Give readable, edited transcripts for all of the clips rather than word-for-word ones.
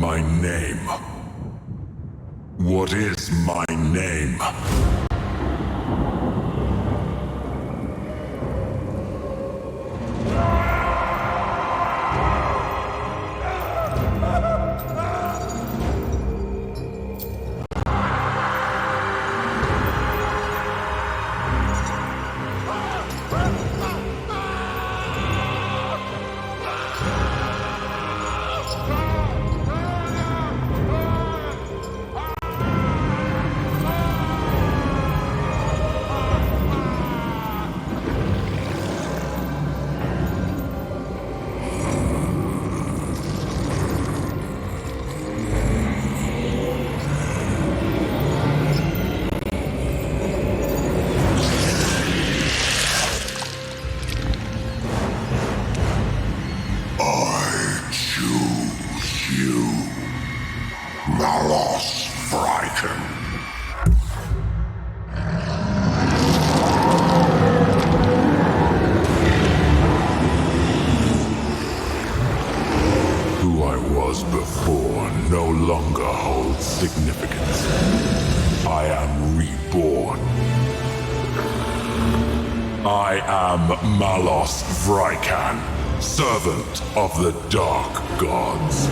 my name? What is my name? Who I was before no longer holds significance. I am reborn. I am Malos Vrykan, servant of the Dark Gods.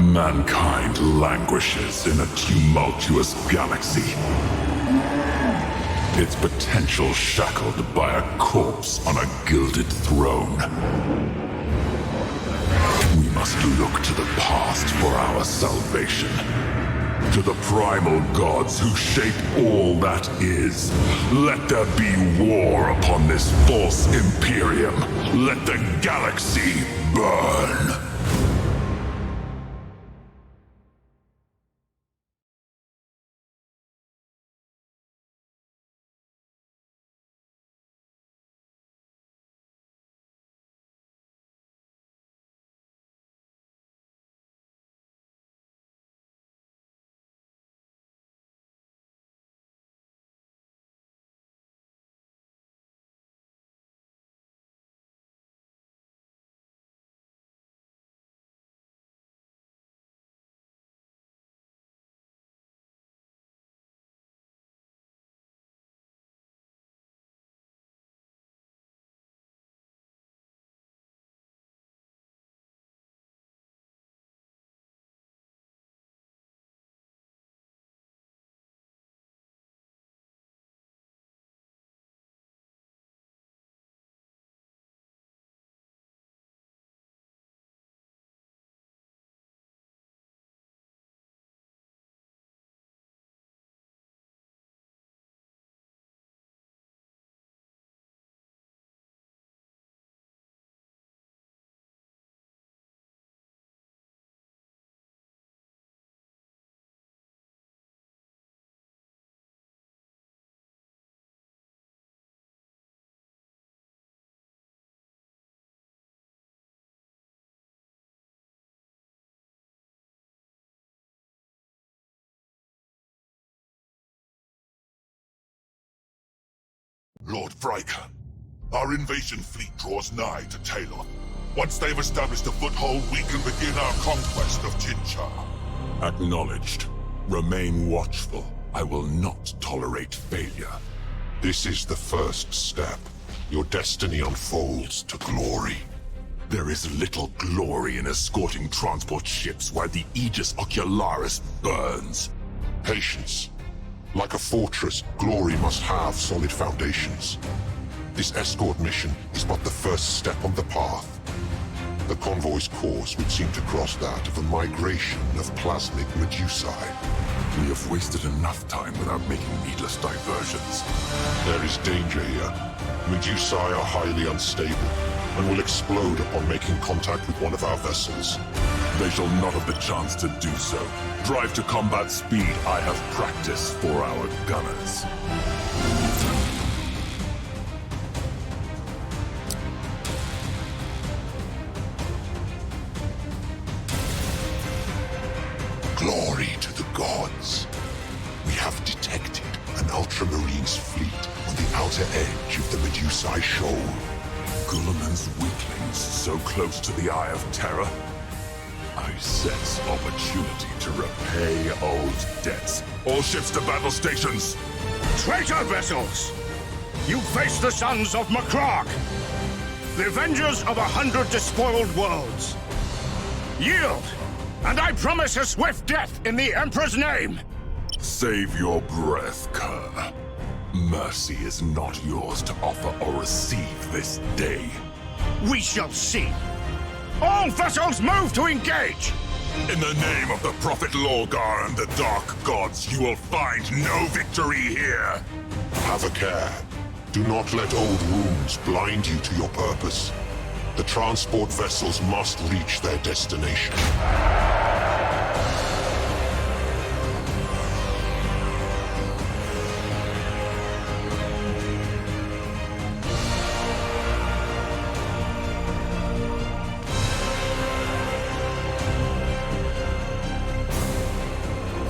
Mankind languishes in a tumultuous galaxy. Its potential shackled by a corpse on a gilded throne. We must look to the past for our salvation. To the primal gods who shape all that is. Let there be war upon this false Imperium. Let the galaxy burn. Lord Vrykan, our invasion fleet draws nigh to Talon. Once they've established a foothold, we can begin our conquest of Jinchar. Acknowledged. Remain watchful. I will not tolerate failure. This is the first step. Your destiny unfolds to glory. There is little glory in escorting transport ships while the Aegis Ocularis burns. Patience. Like a fortress, glory must have solid foundations. This escort mission is but the first step on the path. The convoy's course would seem to cross that of a migration of plasmic Medusae. We have wasted enough time without making needless diversions. There is danger here. Medusae are highly unstable and will explode upon making contact with one of our vessels. They shall not have the chance to do so. Drive to combat speed. I have practice for our gunners. Glory to the gods. We have detected an Ultramarine's fleet on the outer edge of the Medusae Shoal. Guilliman's weakling once so close to the Eye of Terror, I sense opportunity to repay old debts. All ships to battle stations! Traitor vessels! You face the sons of Macrog, the avengers of 100 despoiled worlds. Yield, and I promise a swift death in the Emperor's name! Save your breath, Kerr. Mercy is not yours to offer or receive this day. We shall see. All vessels move to engage! In the name of the Prophet Lorgar and the Dark Gods, you will find no victory here! Have a care. Do not let old wounds blind you to your purpose. The transport vessels must reach their destination.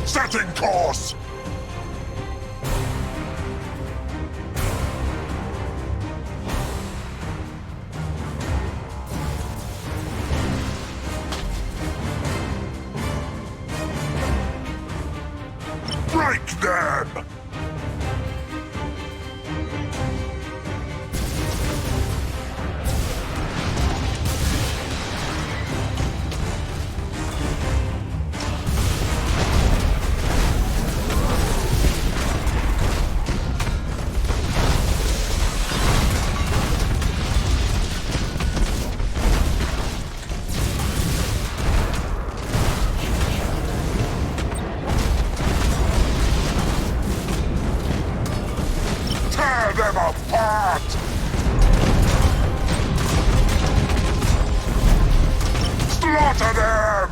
Setting course! Break them! Tear them apart! Slaughter them!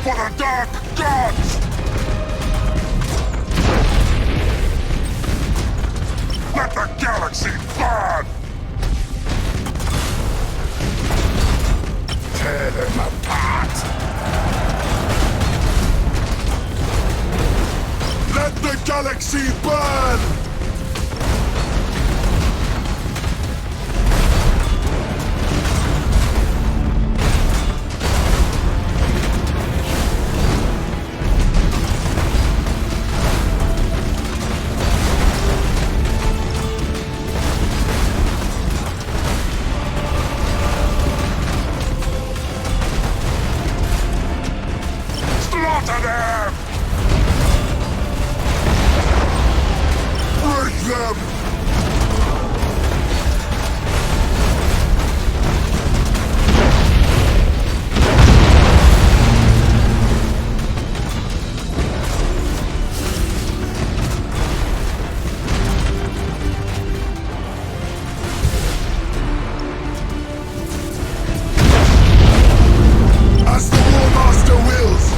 For the Dark Gods! Let the galaxy burn! Tear them apart! Let the galaxy burn! Slaughter them! Break them! As the War Master wills!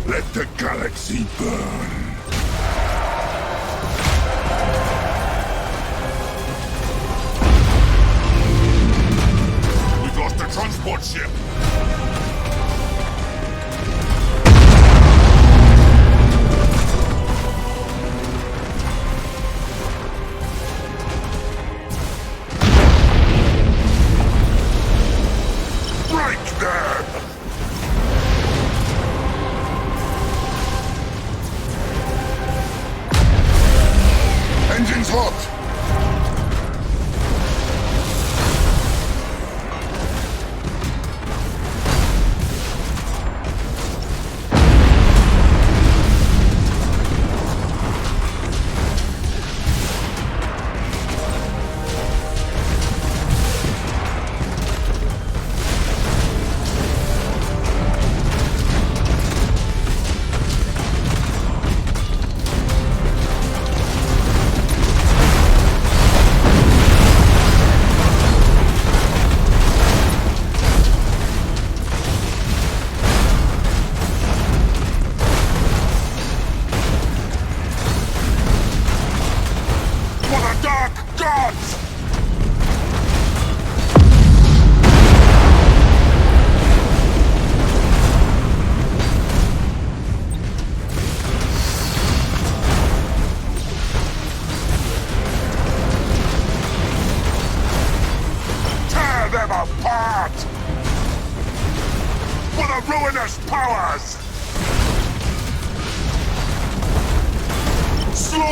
Let the galaxy burn! We've lost the transport ship! Break them! Engines hot!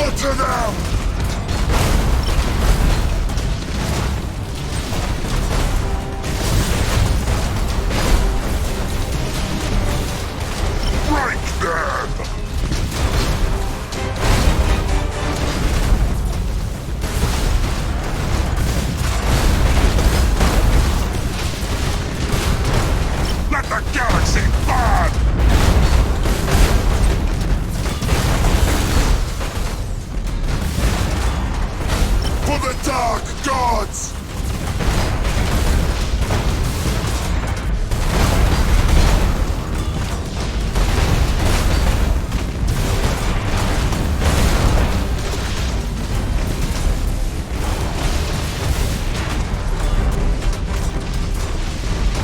Slaughter them! Break them! Let the galaxy burn! For the Dark Gods!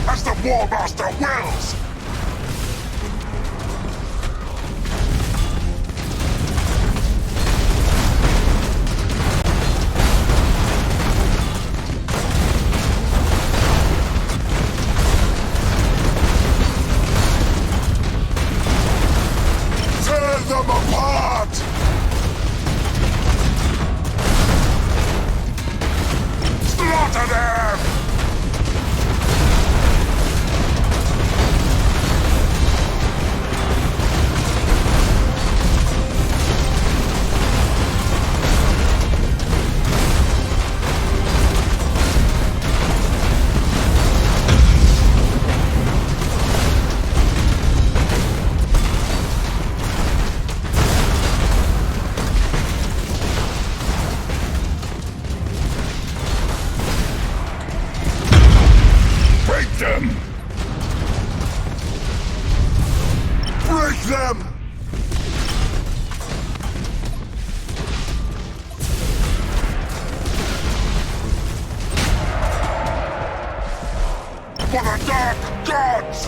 As the War Master wills! Tear them apart! Slaughter them! Break them! Break them! For the Dark Gods!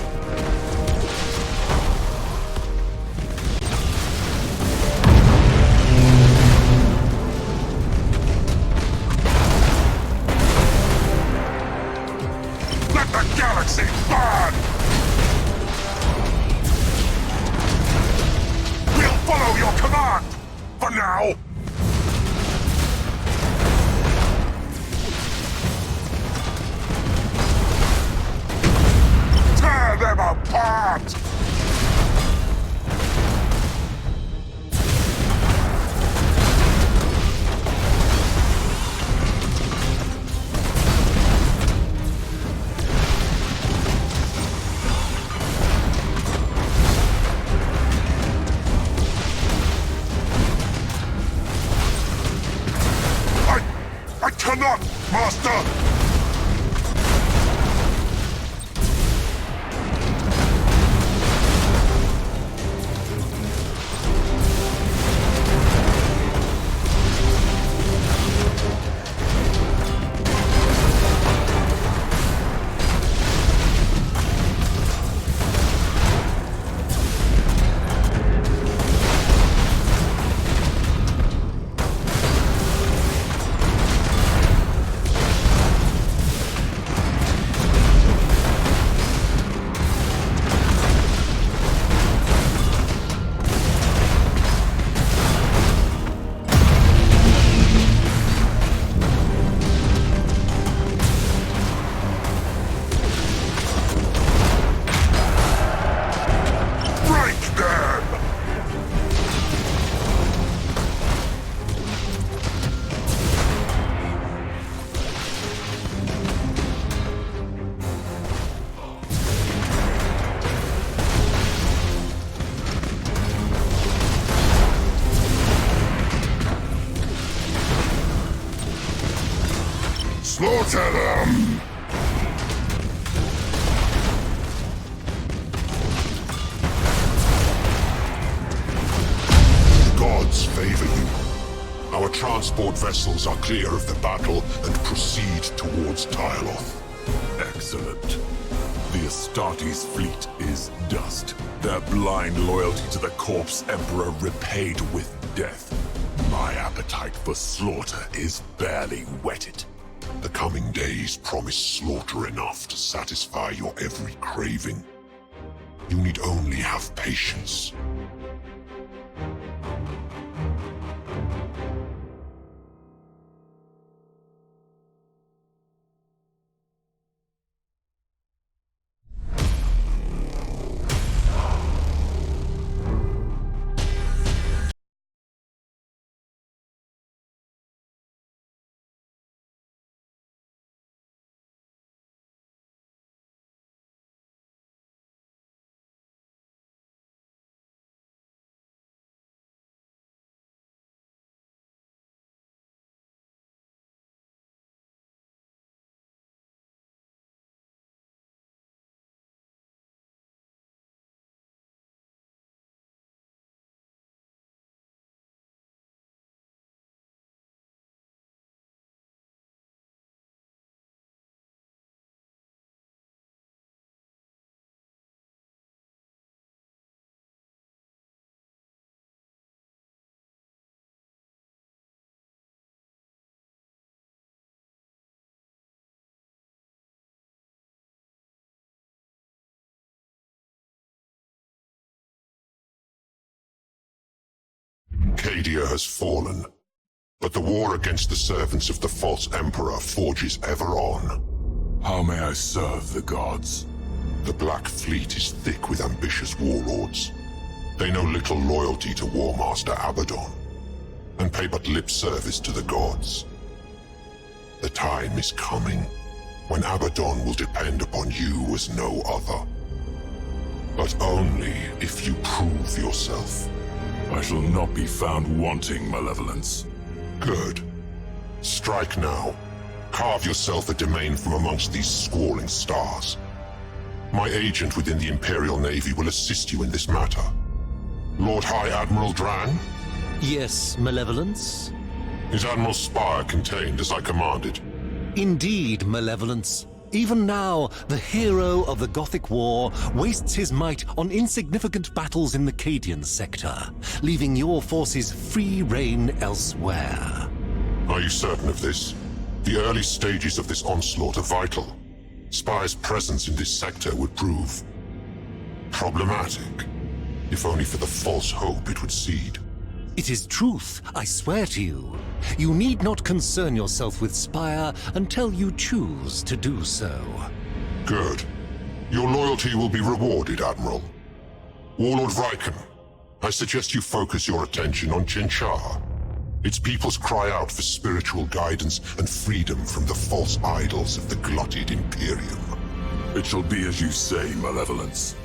Let the galaxy burn! We'll follow your command! For now! Tear them apart! I cannot, Master! Slaughter them! Gods favor you. Our transport vessels are clear of the battle and proceed towards Tyloth. Excellent. The Astartes fleet is dust. Their blind loyalty to the Corpse Emperor repaid with death. My appetite for slaughter is barely whetted. The coming days promise slaughter enough to satisfy your every craving. You need only have patience. Cadia has fallen, but the war against the servants of the false Emperor forges ever on. How may I serve the gods? The Black Fleet is thick with ambitious warlords. They know little loyalty to War Master Abaddon, and pay but lip service to the gods. The time is coming when Abaddon will depend upon you as no other. But only if you prove yourself. I shall not be found wanting malevolence. Good. Strike now. Carve yourself a domain from amongst these squalling stars. My agent within the Imperial Navy will assist you in this matter. Lord High Admiral Dran? Yes, Malevolence? Is Admiral Spire contained as I commanded? Indeed, Malevolence. Even now, the hero of the Gothic War wastes his might on insignificant battles in the Cadian sector, leaving your forces free rein elsewhere. Are you certain of this? The early stages of this onslaught are vital. Spire's presence in this sector would prove problematic, if only for the false hope it would seed. It is truth, I swear to you. You need not concern yourself with Spire until you choose to do so. Good. Your loyalty will be rewarded, Admiral. Warlord Riken, I suggest you focus your attention on Chinchar. Its peoples cry out for spiritual guidance and freedom from the false idols of the glutted Imperium. It shall be as you say, Malevolence.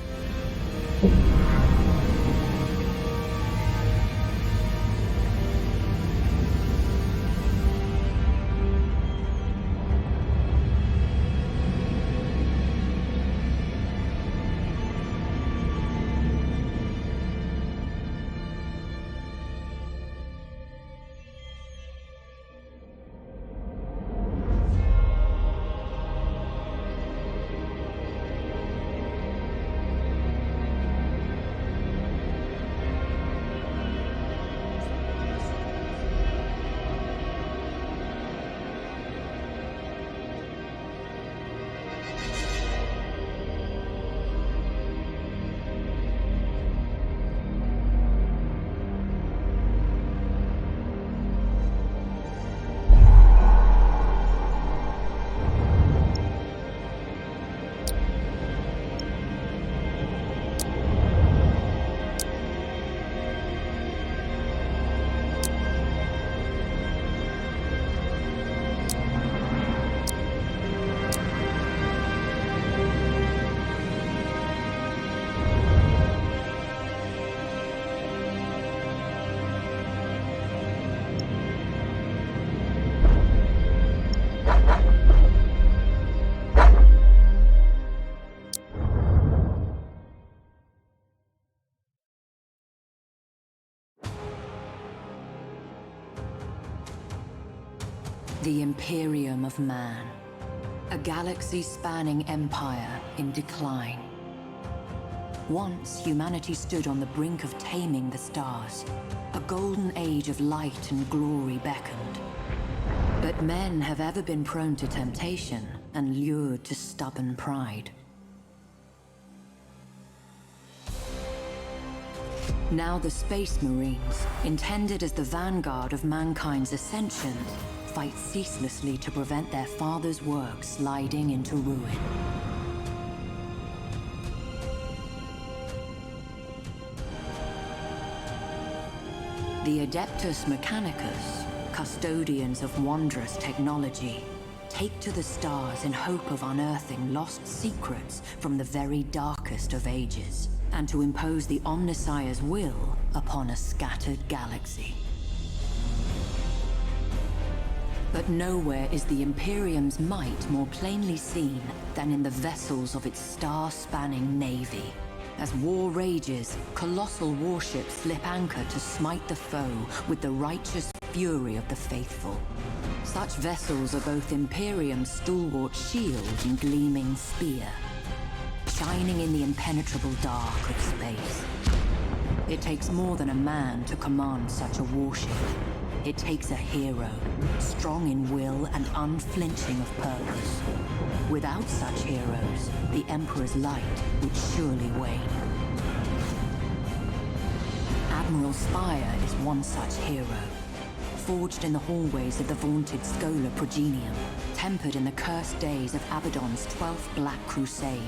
The Imperium of Man. A galaxy-spanning empire in decline. Once, humanity stood on the brink of taming the stars. A golden age of light and glory beckoned. But men have ever been prone to temptation and lured to stubborn pride. Now the Space Marines, intended as the vanguard of mankind's ascension, fight ceaselessly to prevent their father's work sliding into ruin. The Adeptus Mechanicus, custodians of wondrous technology, take to the stars in hope of unearthing lost secrets from the very darkest of ages, and to impose the Omnissiah's will upon a scattered galaxy. But nowhere is the Imperium's might more plainly seen than in the vessels of its star-spanning navy. As war rages, colossal warships slip anchor to smite the foe with the righteous fury of the faithful. Such vessels are both Imperium's stalwart shield and gleaming spear, shining in the impenetrable dark of space. It takes more than a man to command such a warship. It takes a hero, strong in will and unflinching of purpose. Without such heroes, the Emperor's light would surely wane. Admiral Spire is one such hero. Forged in the hallways of the vaunted Schola Progenium, tempered in the cursed days of Abaddon's 12th Black Crusade.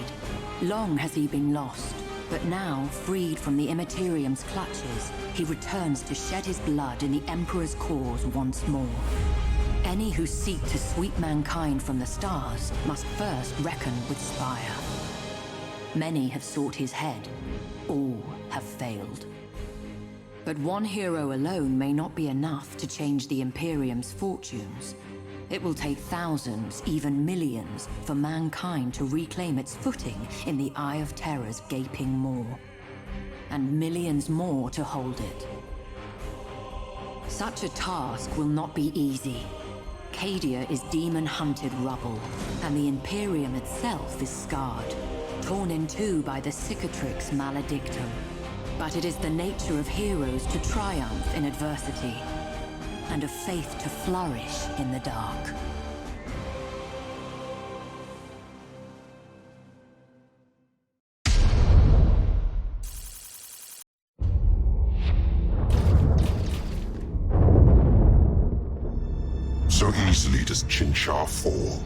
Long has he been lost, but now, freed from the Imperium's clutches, he returns to shed his blood in the Emperor's cause once more. Any who seek to sweep mankind from the stars must first reckon with Spire. Many have sought his head. All have failed. But one hero alone may not be enough to change the Imperium's fortunes. It will take thousands, even millions, for mankind to reclaim its footing in the Eye of Terror's gaping maw. And millions more to hold it. Such a task will not be easy. Cadia is demon-hunted rubble, and the Imperium itself is scarred, torn in two by the cicatrix maledictum. But it is the nature of heroes to triumph in adversity, and of faith to flourish in the dark. So easily does Chinchar fall.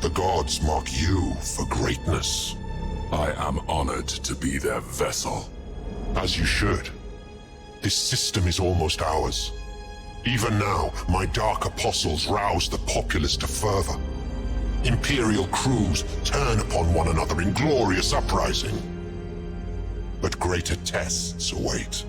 The gods mark you for greatness. I am honored to be their vessel. As you should. This system is almost ours. Even now, my dark apostles rouse the populace to fervor. Imperial crews turn upon one another in glorious uprising. But greater tests await.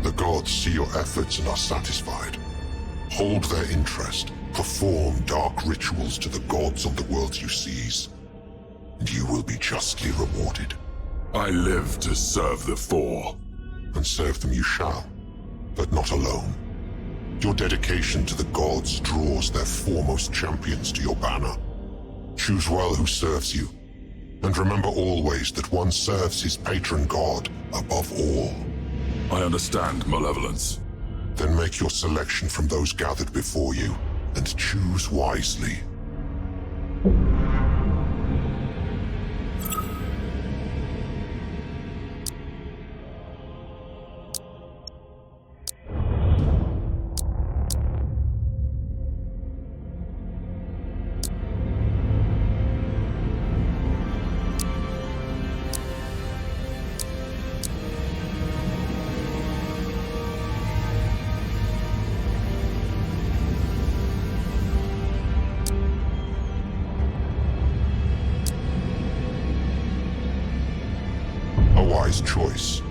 The gods see your efforts and are satisfied. Hold their interest, perform dark rituals to the gods of the worlds you seize, and you will be justly rewarded. I live to serve the Four. And serve them you shall, but not alone. Your dedication to the gods draws their foremost champions to your banner. Choose well who serves you, and remember always that one serves his patron god above all. I understand, Malevolence. Then make your selection from those gathered before you, and choose wisely. Choice.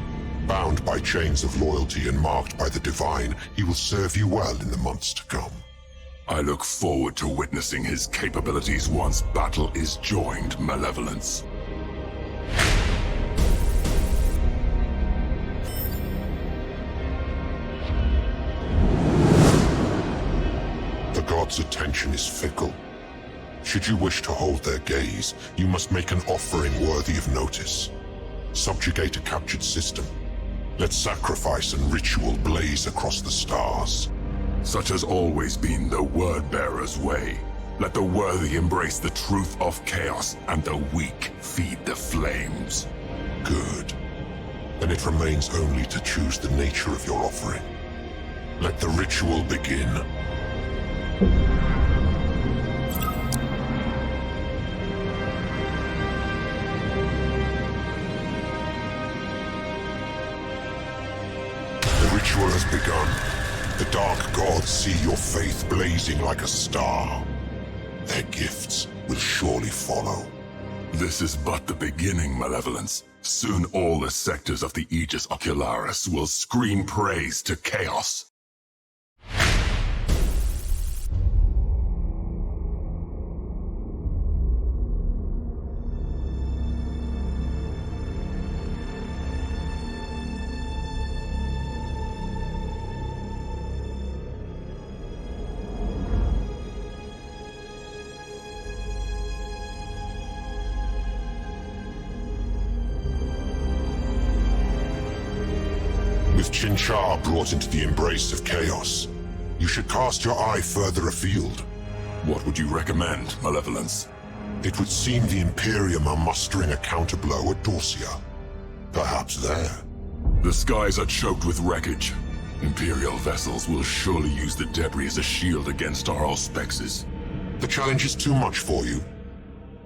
Bound by chains of loyalty and marked by the divine, he will serve you well in the months to come. I look forward to witnessing his capabilities once battle is joined, Malevolence. The gods' attention is fickle. Should you wish to hold their gaze, you must make an offering worthy of notice. Subjugate a captured system. Let sacrifice and ritual blaze across the stars. Such has always been the Word-Bearer's way. Let the worthy embrace the truth of chaos, and the weak feed the flames. Good. Then it remains only to choose the nature of your offering. Let the ritual begin. The ritual has begun. The dark gods see your faith blazing like a star. Their gifts will surely follow. This is but the beginning, Malevolence. Soon all the sectors of the Aegis Ocularis will scream praise to chaos. With Chinchar brought into the embrace of chaos, you should cast your eye further afield. What would you recommend, Malevolence? It would seem the Imperium are mustering a counterblow at Dorsia. Perhaps there. The skies are choked with wreckage. Imperial vessels will surely use the debris as a shield against our auspexes. The challenge is too much for you.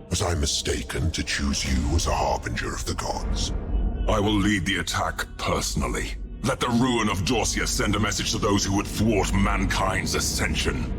Was I mistaken to choose you as a harbinger of the gods? I will lead the attack personally. Let the ruin of Dorsia send a message to those who would thwart mankind's ascension.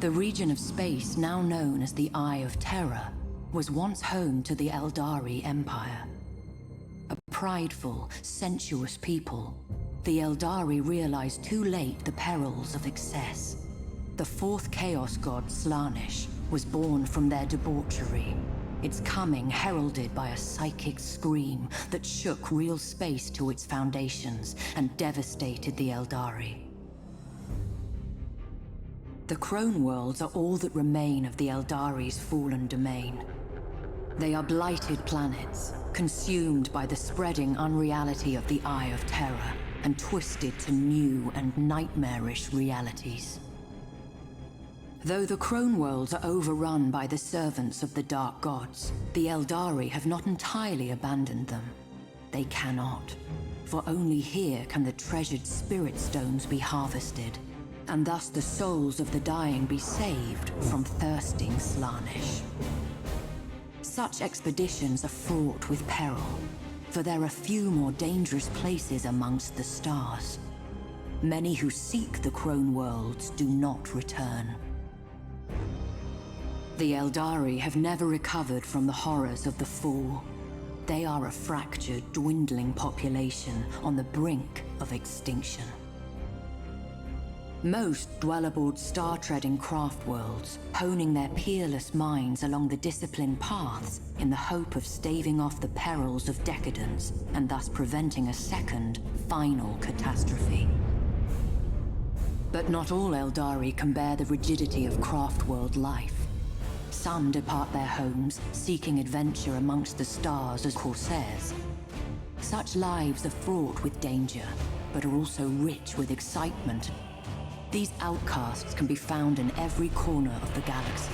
The region of space now known as the Eye of Terror was once home to the Eldari Empire. A prideful, sensuous people, the Eldari realized too late the perils of excess. The fourth Chaos God, Slaanesh, was born from their debauchery, its coming heralded by a psychic scream that shook real space to its foundations and devastated the Eldari. The Crone Worlds are all that remain of the Eldari's fallen domain. They are blighted planets, consumed by the spreading unreality of the Eye of Terror, and twisted to new and nightmarish realities. Though the Crone Worlds are overrun by the servants of the Dark Gods, the Eldari have not entirely abandoned them. They cannot, for only here can the treasured Spirit Stones be harvested, and thus the souls of the dying be saved from thirsting Slaanesh. Such expeditions are fraught with peril, for there are few more dangerous places amongst the stars. Many who seek the Crone Worlds do not return. The Eldari have never recovered from the horrors of the Fall. They are a fractured, dwindling population on the brink of extinction. Most dwell aboard star-treading craft worlds, honing their peerless minds along the disciplined paths in the hope of staving off the perils of decadence and thus preventing a second, final catastrophe. But not all Eldari can bear the rigidity of craft world life. Some depart their homes, seeking adventure amongst the stars as corsairs. Such lives are fraught with danger, but are also rich with excitement. These outcasts can be found in every corner of the galaxy,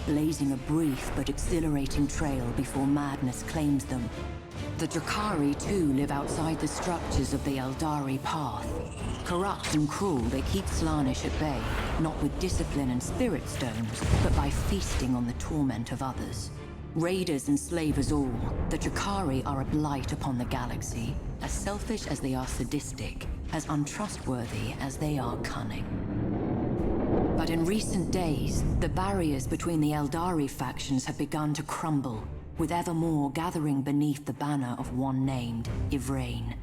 blazing a brief but exhilarating trail before madness claims them. The Drakari too live outside the structures of the Eldari path. Corrupt and cruel, they keep Slaanesh at bay, not with discipline and spirit stones, but by feasting on the torment of others. Raiders and slavers all, the Drakari are a blight upon the galaxy, as selfish as they are sadistic, as untrustworthy as they are cunning. But in recent days, the barriers between the Eldari factions have begun to crumble, with ever more gathering beneath the banner of one named Ivrain.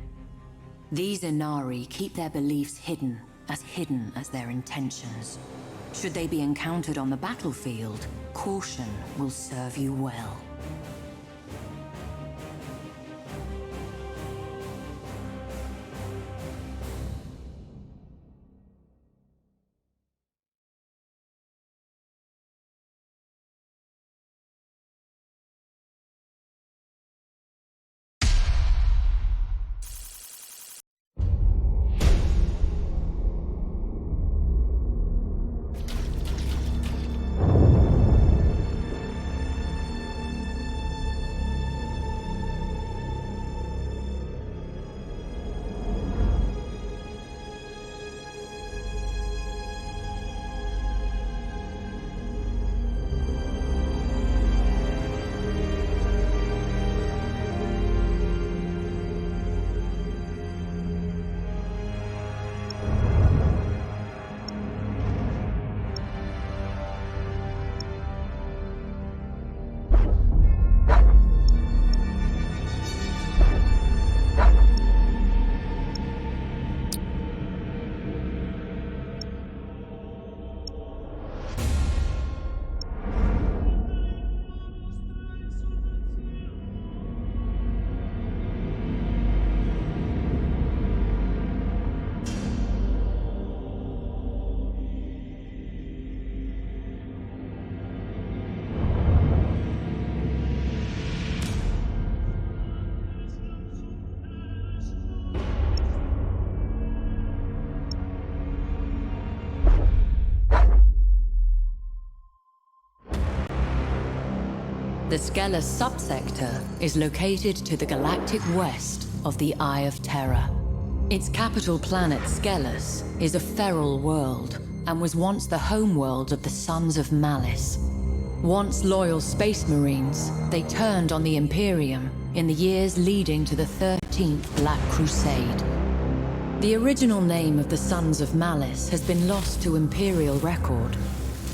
These Inari keep their beliefs hidden as their intentions. Should they be encountered on the battlefield, caution will serve you well. The Skelos subsector is located to the galactic west of the Eye of Terror. Its capital planet, Skelos, is a feral world and was once the homeworld of the Sons of Malice. Once loyal space marines, they turned on the Imperium in the years leading to the 13th Black Crusade. The original name of the Sons of Malice has been lost to Imperial record,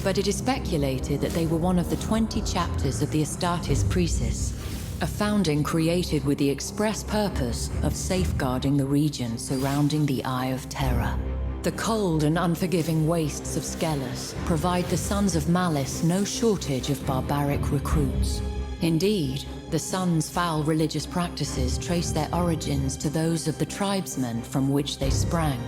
but it is speculated that they were one of the 20 chapters of the Astartes Precis, a founding created with the express purpose of safeguarding the region surrounding the Eye of Terror. The cold and unforgiving wastes of Skelos provide the Sons of Malice no shortage of barbaric recruits. Indeed, the Sons' foul religious practices trace their origins to those of the tribesmen from which they sprang.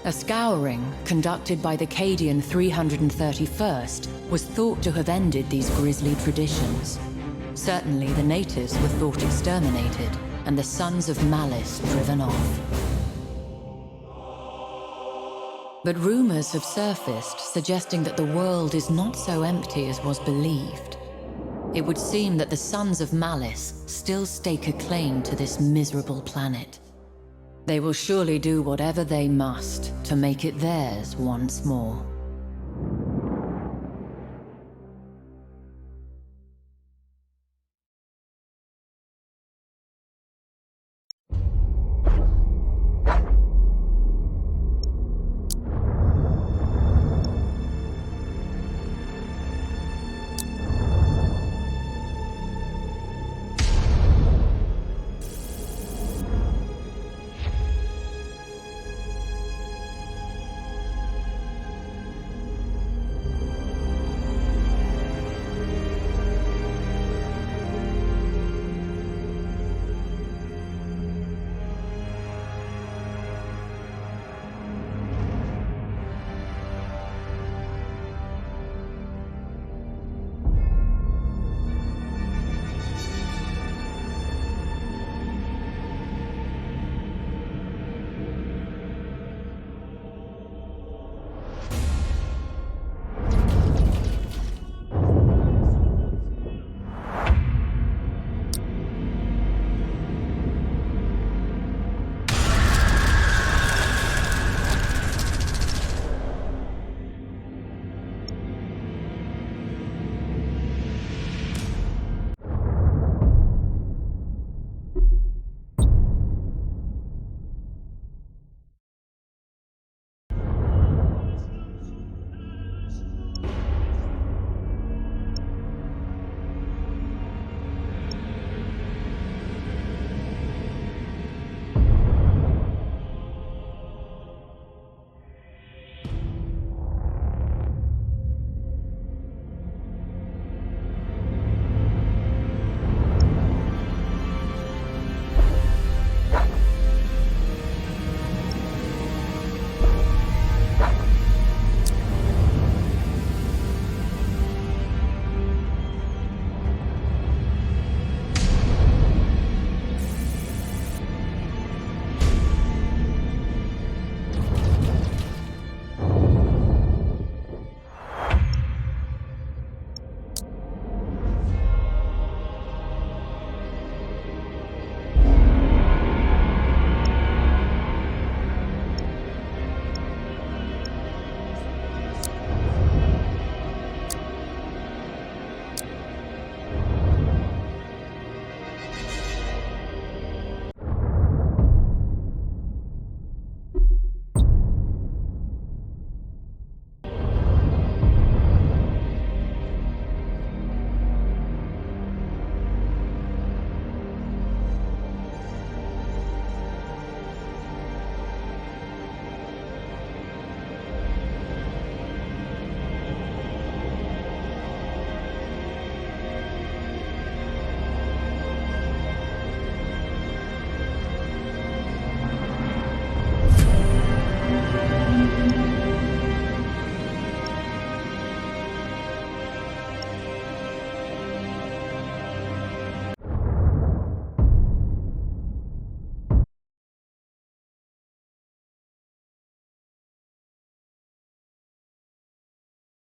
A scouring, conducted by the Cadian 331st, was thought to have ended these grisly traditions. Certainly the natives were thought exterminated, and the Sons of Malice driven off. But rumors have surfaced suggesting that the world is not so empty as was believed. It would seem that the Sons of Malice still stake a claim to this miserable planet. They will surely do whatever they must to make it theirs once more.